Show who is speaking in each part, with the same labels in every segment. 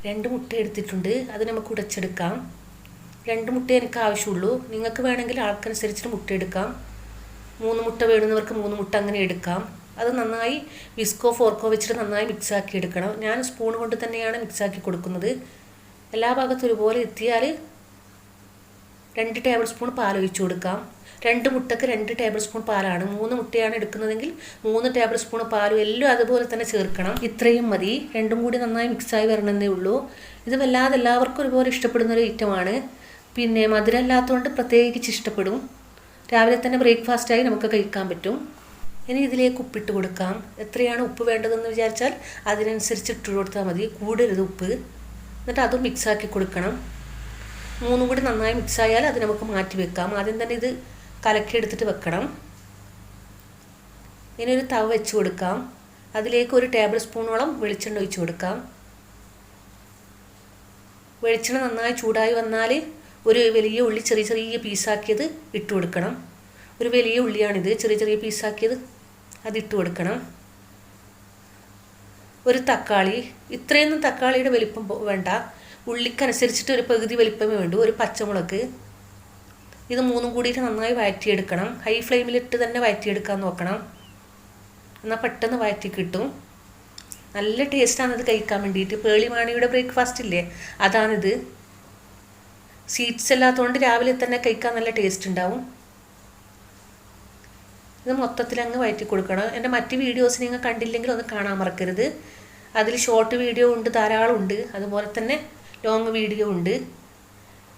Speaker 1: 2 മുട്ട എടുത്തിട്ടുണ്ട്. അത് നമുക്ക് ഉടച്ചെടുക്കാം. 2 മുട്ട എനിക്ക് ആവശ്യമുള്ളൂ. നിങ്ങൾക്ക് വേണമെങ്കിൽ ആൾക്കനുസരിച്ചിട്ട് മുട്ട എടുക്കാം. 3 മുട്ട വേണ്ടുന്നവർക്ക് 3 മുട്ട അങ്ങനെ എടുക്കാം. അത് നന്നായി വിസ്കോ ഫോർക്കോ വെച്ചിട്ട് നന്നായി മിക്സാക്കി എടുക്കണം. ഞാൻ സ്പൂൺ കൊണ്ട് തന്നെയാണ് മിക്സാക്കി കൊടുക്കുന്നത്. എല്ലാ ഭാഗത്തും ഒരുപോലെ എത്തിയാൽ 2 ടേബിൾ സ്പൂൺ പാൽ ഒഴിച്ചു കൊടുക്കാം. 2 മുട്ടക്ക് 2 ടേബിൾ സ്പൂൺ പാലാണ്. 3 മുട്ടയാണ് എടുക്കുന്നതെങ്കിൽ 3 ടേബിൾ സ്പൂൺ പാലും എല്ലാം അതുപോലെ തന്നെ ചേർക്കണം. ഇത്രയും മതി. രണ്ടും കൂടി നന്നായി മിക്സായി വരണമെന്നേ ഉള്ളൂ. ഇത് വല്ലാതെ എല്ലാവർക്കും ഒരുപോലെ ഇഷ്ടപ്പെടുന്നൊരു ഐറ്റമാണ്. പിന്നെ മധുരമില്ലാത്തതുകൊണ്ട് പ്രത്യേകിച്ച് ഇഷ്ടപ്പെടും. രാവിലെ തന്നെ ബ്രേക്ക്ഫാസ്റ്റായി നമുക്ക് കഴിക്കാൻ പറ്റും. ഇനി ഇതിലേക്ക് ഉപ്പിട്ട് കൊടുക്കാം. എത്രയാണ് ഉപ്പ് വേണ്ടതെന്ന് വിചാരിച്ചാൽ അതിനനുസരിച്ച് ഇട്ട് കൊടുത്താൽ മതി. കൂടരുത് ഉപ്പ്. എന്നിട്ട് അതും മിക്സാക്കി കൊടുക്കണം. 3 കൂടി നന്നായി മിക്സായാൽ അത് നമുക്ക് മാറ്റി വെക്കാം. ആദ്യം തന്നെ ഇത് കലക്കിയെടുത്തിട്ട് വെക്കണം. ഇനി ഒരു തവ വെച്ച് കൊടുക്കാം. അതിലേക്ക് 1 ടേബിൾ സ്പൂണോളം വെളിച്ചെണ്ണ ഒഴിച്ച് കൊടുക്കാം. വെളിച്ചെണ്ണ നന്നായി ചൂടായി വന്നാൽ ഒരു വലിയ ഉള്ളി ചെറിയ ചെറിയ പീസാക്കിയത് ഇട്ട് കൊടുക്കണം. ഒരു വലിയ ഉള്ളിയാണിത്, ചെറിയ ചെറിയ പീസാക്കിയത്. അതിട്ട് കൊടുക്കണം. ഒരു തക്കാളി. ഇത്രയൊന്നും തക്കാളിയുടെ വലിപ്പം വേണ്ട. ഉള്ളിക്കനുസരിച്ചിട്ട് ഒരു പകുതി വലിപ്പമേ വേണ്ടൂ. ഒരു പച്ചമുളക്. ഇത് 3 കൂടിയിട്ട് നന്നായി വഴറ്റിയെടുക്കണം. ഹൈ ഫ്ലെയിമിലിട്ട് തന്നെ വഴറ്റിയെടുക്കാൻ നോക്കണം. എന്നാൽ പെട്ടെന്ന് വഴറ്റി കിട്ടും. നല്ല ടേസ്റ്റാണിത് കഴിക്കാൻ വേണ്ടിയിട്ട്. പേളിമാണിയുടെ ബ്രേക്ക്ഫാസ്റ്റ് ഇല്ലേ, അതാണിത്. സീഡ്സ് അല്ലാത്തതുകൊണ്ട് രാവിലെ തന്നെ കഴിക്കാൻ നല്ല ടേസ്റ്റ് ഉണ്ടാവും. ഇത് മൊത്തത്തിൽ അങ്ങ് വഴറ്റി കൊടുക്കണം. എൻ്റെ മറ്റ് വീഡിയോസ് നിങ്ങൾ കണ്ടില്ലെങ്കിൽ ഒന്ന് കാണാൻ മറക്കരുത്. അതിൽ ഷോർട്ട് വീഡിയോ ഉണ്ട്, ധാരാളം ഉണ്ട്. അതുപോലെ തന്നെ ലോങ് വീഡിയോ ഉണ്ട്.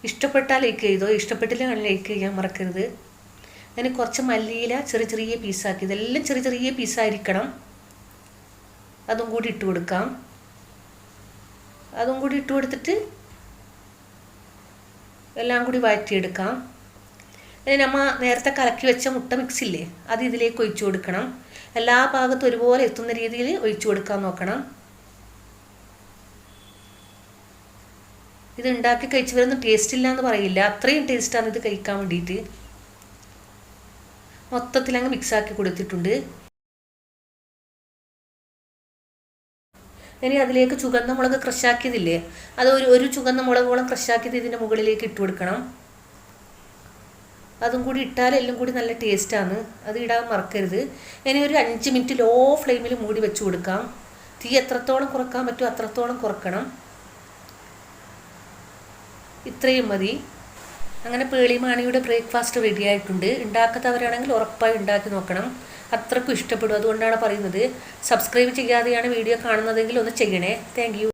Speaker 1: ഇഷ്ടപ്പെട്ടാൽ ലൈക്ക് ചെയ്തോ, ഇഷ്ടപ്പെട്ടില്ലെങ്കിൽ ലൈക്ക് ചെയ്യാൻ മറക്കരുത്. അതിന് കുറച്ച് മല്ലിയില ചെറിയ ചെറിയ പീസാക്കി, ഇതെല്ലാം ചെറിയ ചെറിയ പീസായിരിക്കണം. അതും കൂടി ഇട്ട് കൊടുക്കാം. അതും കൂടി ഇട്ട് കൊടുത്തിട്ട് എല്ലാം കൂടി വഴറ്റിയെടുക്കാം. ഇനി നമ്മൾ നേരത്തെ കലക്കി വെച്ച മുട്ട മിക്സ് ഇല്ലേ, അത് ഇതിലേക്ക് ഒഴിച്ചു കൊടുക്കണം. എല്ലാ ഭാഗത്തും ഒരുപോലെ എത്തുന്ന രീതിയിൽ ഒഴിച്ചു കൊടുക്കാൻ നോക്കണം. ഇത് ഉണ്ടാക്കി കഴിച്ചവരൊന്നും ടേസ്റ്റ് ഇല്ല എന്ന് പറയില്ല. അത്രയും ടേസ്റ്റാണ് ഇത് കഴിക്കാൻ വേണ്ടിയിട്ട്. മൊത്തത്തിൽ അങ്ങ് മിക്സാക്കി കൊടുത്തിട്ടുണ്ട്. ഇനി അതിലേക്ക് ചുവന്ന മുളക് ക്രഷാക്കിയതില്ലേ, അത് ഒരു ചുവന്ന മുളകോളം ക്രഷാക്കിയത് ഇതിൻ്റെ മുകളിലേക്ക് ഇട്ട് കൊടുക്കണം. അതും കൂടി ഇട്ടാൽ എല്ലാം കൂടി നല്ല ടേസ്റ്റാണ്. അത് ഇടാൻ മറക്കരുത്. ഇനി ഒരു 5 മിനിറ്റ് ലോ ഫ്ലെയിമിൽ മൂടി വെച്ച് കൊടുക്കാം. തീ എത്രത്തോളം കുറക്കാൻ പറ്റുമോ അത്രത്തോളം കുറക്കണം. ഇത്രയും മതി. അങ്ങനെ പേളിമാണിയുടെ ബ്രേക്ക്ഫാസ്റ്റ് റെഡി ആയിട്ടുണ്ട്. ഉണ്ടാക്കാത്തവരാണെങ്കിൽ ഉറപ്പായി ഉണ്ടാക്കി നോക്കണം. അത്രക്കും ഇഷ്ടപ്പെടും. അതുകൊണ്ടാണ് പറയുന്നത്. സബ്സ്ക്രൈബ് ചെയ്യാതെയാണ് വീഡിയോ കാണുന്നതെങ്കിൽ ഒന്ന് ചെയ്യണേ. Thank you.